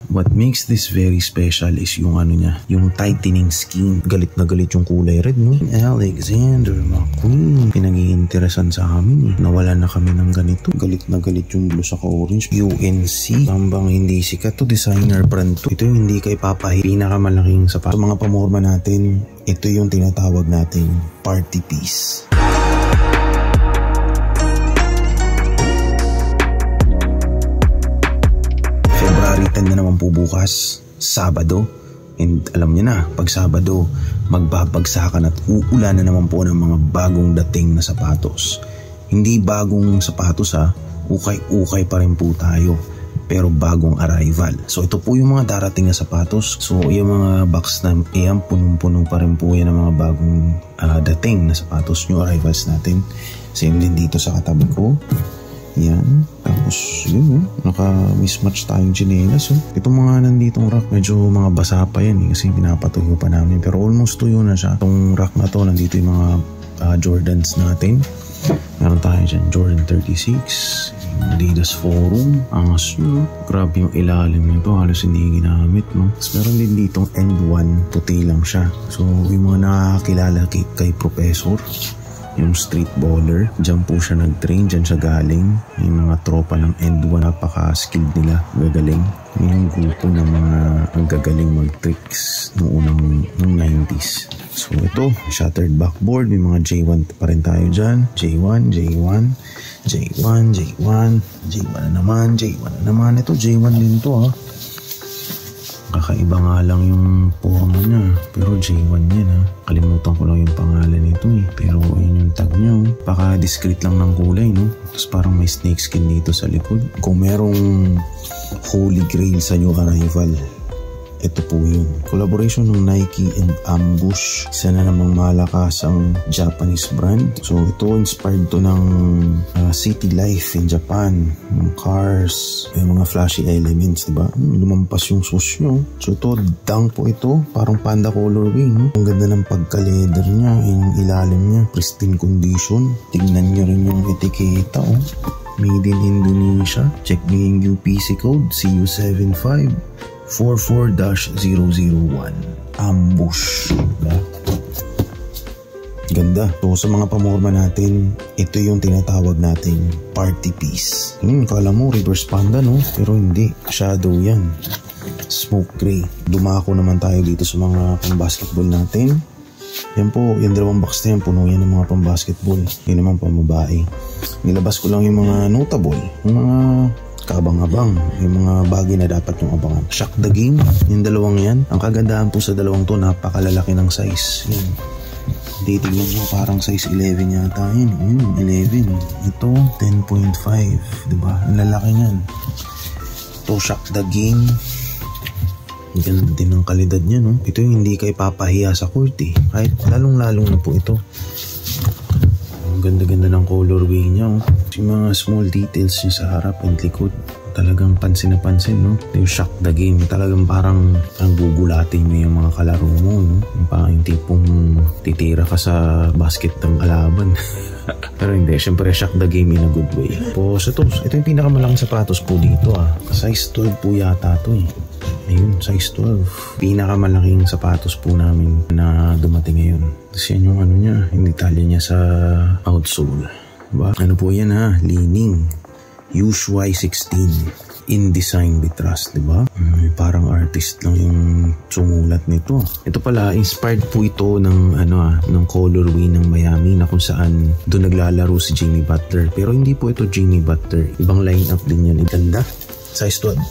What makes this very special is yung ano niya, yung tightening skin. Galit na galit yung kulay red, no? Alexander McQueen. Pinag-iinteresan sa amin, eh. Nawala na kami ng ganito. Galit na galit yung blue saka orange. UNC. Tambang hindi sikat to, designer brand to. Ito yung hindi kay papahi. Pinakamalaking sapatos. Sa mga pamorma natin, ito yung tinatawag nating party piece. February 10 na naman po bukas, Sabado. And alam niyo na, pag Sabado, magbabagsakan at uulan na naman po ng mga bagong dating na sapatos. Hindi bagong sapatos ha, ukay-ukay pa rin po tayo, pero bagong arrival. So ito po yung mga darating na sapatos. So yung mga box na iyan, punong-puno pa rin po yan ng mga bagong dating na sapatos nyo, arrivals natin. Same din dito sa katabi ko. Yan. Tapos yun, naka-mismatch tayong chinelas. Itong mga nanditong rack, medyo mga basa pa yan kasi pinapatuyo pa namin. Pero almost tuyo na siya. Itong rack na to, nandito yung mga Jordans natin. Meron tayo dyan, Jordan 36, Adidas Forum, angas nyo. Grabe yung ilalim nito, halos hindi ginamit, no? Tapos meron din ditong End 1, puti lang siya. So yung mga nakakilala kay Professor, yung street baller, dyan po siya nag-train, dyan siya galing. Yung mga tropa ng End 1, napaka-skilled nila, gagaling. Yung grupo ng mga gagaling mag-tricks noong 90s. So ito, shattered backboard, may mga J1 pa rin tayo dyan. J1 na naman. Ito, J1 din to ha. Kakaiba nga lang yung forma niya, pero J1 yan ha. Kalimutan ko lang yung pangalan nito eh. Pero yun yung tag niya. Paka-discreet lang ng kulay, no? Tapos parang may snakeskin dito sa likod. Kung merong Holy Grail sa new arrival, ito po yun. Collaboration ng Nike and Ambush. Isa na namang malakas ang Japanese brand. So ito inspired to ng city life in Japan. Yung cars, yung mga flashy elements, diba? Lumampas yung sus nyo. So ito, dunk po ito. Parang panda colorway, no? Ang ganda ng pagka-leather niya. Yung ilalim niya, pristine condition. Tingnan nyo rin yung etiketa, oh. Made in Indonesia. Check nyo yung UPC code, CU75 44-001 Ambush. Ganda. So sa mga pamorma natin, ito yung tinatawag nating party piece. Kala mo reverse panda, no? Pero hindi, shadow yan. Smoke gray. Dumako naman tayo dito sa mga pang-basketball natin. Yan po, yung dalawang box na yan, puno yan ng mga pang-basketball. Yun naman pang-babae. Nilabas ko lang yung mga notable, yung mga kabang-abang, yung mga bagay na dapat yung abangan. Shock the Game, yung dalawang yan. Ang kagandahan po sa dalawang to, napakalalaki ng size. Yan. Titignan nyo, parang size 11 yata yun. 11. Ito, 10.5. Diba? Ang lalaki nyan. Ito, Shock the Game. Ganda din ang kalidad niya, no? Ito yung hindi kayo papahiya sa court, eh. Kahit lalong-lalong na po ito. Ang ganda-ganda ng colorway niya, oh. Yung mga small details niya sa harap and likod, talagang pansin na pansin, no? Yung Shock the Game, talagang parang ang gugulatin mo yung mga kalaro mo, no? Yung tipong titira ka sa basket ng kalaban. Pero hindi, syempre Shock the Game in a good way. Po, ito yung pinakamalaking sapatos po dito, ah. Size 12 po yata ito, eh. Ayun, size 12. Pinakamalaking sapatos po namin na dumating ngayon. Kasi yan yung ano niya, yung detalye niya sa outsole. Diba? Ano po yan ha? Leaning. Usually 16. In design we trust, diba? Parang artist lang yung sumulat nito. Ito pala, inspired po ito ng ng colorway ng Miami na kung saan doon naglalaro si Jimmy Butler. Pero hindi po ito Jimmy Butler. Ibang lineup din yan. Ganda. Size 12.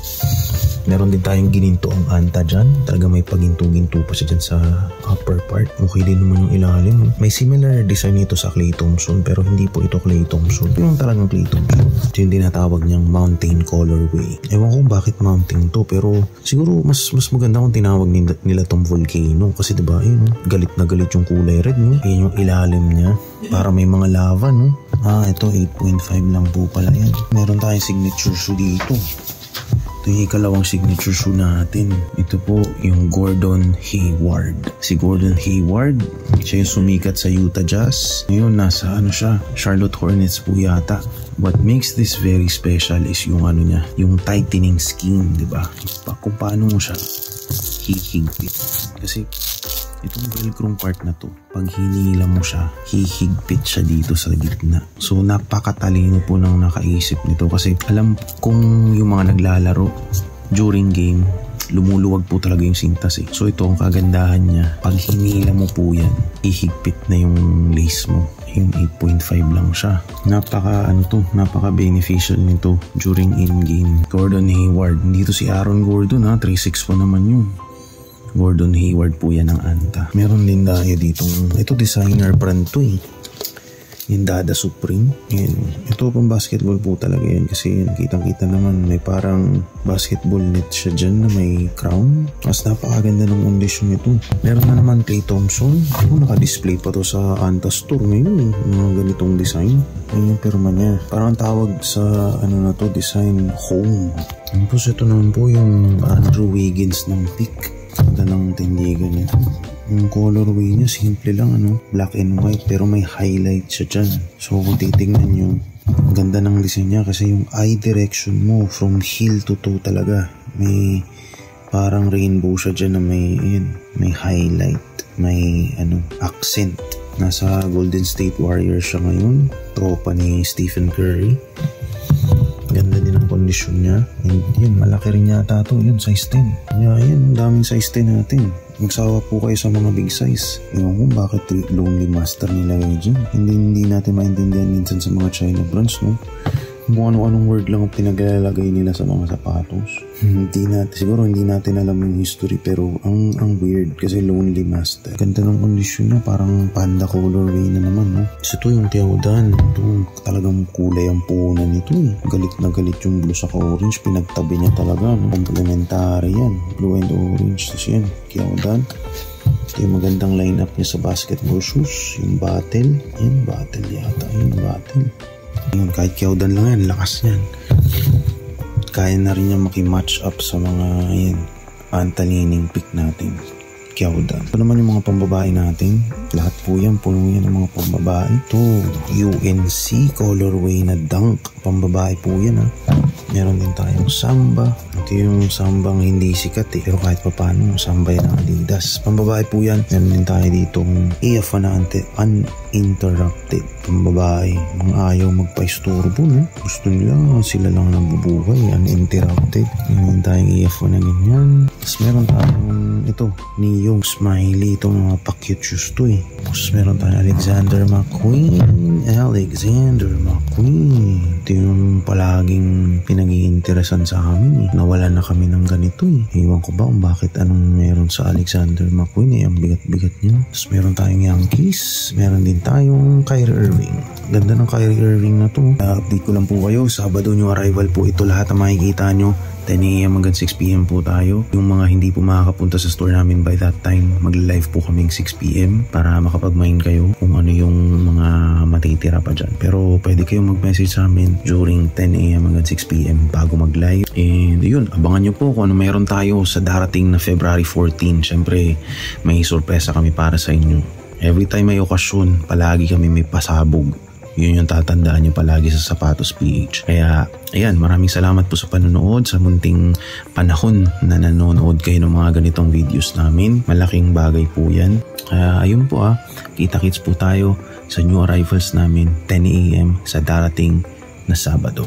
Meron din tayong gininto ang anta dyan. Talaga may paginto-ginto pa siya dyan sa upper part. Okay din naman yung ilalim. May similar design nito sa Klay Thompson, pero hindi po ito Klay Thompson. Ito yung talagang Klay Thompson. Ito yung tinatawag niyang mountain colorway. Ewan ko bakit mountain to, pero siguro mas maganda kung tinawag nila tong volcano. Kasi diba, yun, galit na galit yung kulay red, no? Yan yung ilalim niya. Para may mga lava, no? Ito 8.5 lang po pala yan. Meron tayong signature shoe dito. Ito yung ikalawang signature shoe natin. Ito po yung Gordon Hayward. Si Gordon Hayward, siya yung sumikat sa Utah Jazz. Ngayon nasa Charlotte Hornets po yata. What makes this very special is yung niya, yung tightening scheme, di ba? Kung paano mo siya hihigpit. Kasi itong velcro part na to, pag hinila mo siya, hihigpit siya dito sa gitna. So napakatalino po ng nakaisip nito kasi alam kung yung mga naglalaro during game, lumuluwag po talaga yung sintas eh. So ito ang kagandahan niya, pag hinila mo po yan, ihigpit na yung lace mo. Yung 8.5 lang siya. Napaka beneficial nito during in-game. Gordon Hayward, dito si Aaron Gordon 3'6" pa naman yun. Gordon Hayward po yan ang anta. Meron din tayo ditong, ito designer brand to eh. Yung Dada Supreme. Yan. Ito pang basketball po talaga yan kasi kitang-kita naman may parang basketball net siya dyan na may crown. Mas napakaganda ng kondisyon ito. Meron na naman Klay Thompson. Naka-display pa to sa Anta Store ngayon. Mga ganitong design. Yan yung pirma niya. Parang tawag sa design home. Tapos ito naman po yung Andrew Wiggins ng Peak. Ganda ng tindigan niya. Yung colorway niya simple lang black and white pero may highlight siya dyan. So kung titignan nyo, ganda ng design niya kasi yung eye direction mo from heel to toe talaga. May parang rainbow siya dyan na may highlight, may accent. Nasa Golden State Warriors siya ngayon. Tropa ni Stephen Curry. Ganda din ang kondisyon niya. And yun, malaki rin yata ito. Yun, size 10. Yeah, yun, daming size 10 natin. Magsawa po kayo sa mga big size. Ewan ko bakit Lonely Master nilagay dyan. Hindi natin maintindihan minsan sa mga China brands, no? Kung ano-anong word lang ang pinaglalagay nila sa mga sapatos. Siguro hindi natin alam yung history pero ang weird kasi Lonely Master. Ganda ng kondisyon niya, parang panda colorway na naman, no? Kasi ito yung Teodan. Ito talagang kulay ang punan nito eh. Galit na galit yung blue sa orange. Pinagtabi niya talaga, no? Complementary yan. Blue and orange. Tapos yan, Teodan. Ito yung magandang lineup niya sa basketball shoes. Yung Battle. Yan, Battle yata. Yung Battle. Yun, kahit Teodan lang yan, lakas yan. Kaya na rin niya maki-match up sa mga pantalining pick natin. Teodan. Ito naman yung mga pambabae natin. Lahat po yan, puno yan ng mga pambabae. Ito, UNC colorway na dunk. Pambabae po yan Meron din tayong Samba. Ito yung Sambang hindi sikat pero kahit pa paano, Samba yan ng Adidas. Pambabae po yan. Meron din tayo ditong AF Uninterrupted. Pambabae, mga ayaw magpa-istorbo, no? Gusto nila, sila lang nabubuhay. Uninterrupted. Meron tayong AF na ganyan. Tapos meron tayong ito, Niyong Smiley. Itong mga pa-cute shoes to Tapos meron tayong Alexander McQueen. Ito yung palaging pinag-iinteresan sa amin Nawala na kami ng ganito Ewan ko ba kung bakit anong meron sa Alexander McQueen ang bigat-bigat niya. Tapos meron tayong Yankees. Meron din tayong Kyrie Irving. Ganda ng Kyrie Irving na to. Update ko lang po kayo. Sabado yung arrival po ito. Lahat na makikita nyo. 10 AM hanggang 6 PM po tayo. Yung mga hindi po makakapunta sa store namin by that time, magla-live po kaming 6 PM para makapag-mine kayo kung ano yung mga matitira pa dyan. Pero pwede kayong mag-message sa amin during 10 AM hanggang 6 PM bago mag-live. And yun, abangan nyo po kung ano meron tayo sa darating na February 14. Siyempre, may sorpresa kami para sa inyo. Every time may okasyon, palagi kami may pasabog. Yun yung tatandaan nyo palagi sa Sapatos PH. Kaya, ayan, maraming salamat po sa panonood sa munting panahon na nanonood kayo ng mga ganitong videos namin. Malaking bagay po yan. Kaya, ayun po kita-kits po tayo sa new arrivals namin 10 AM sa darating na Sabado.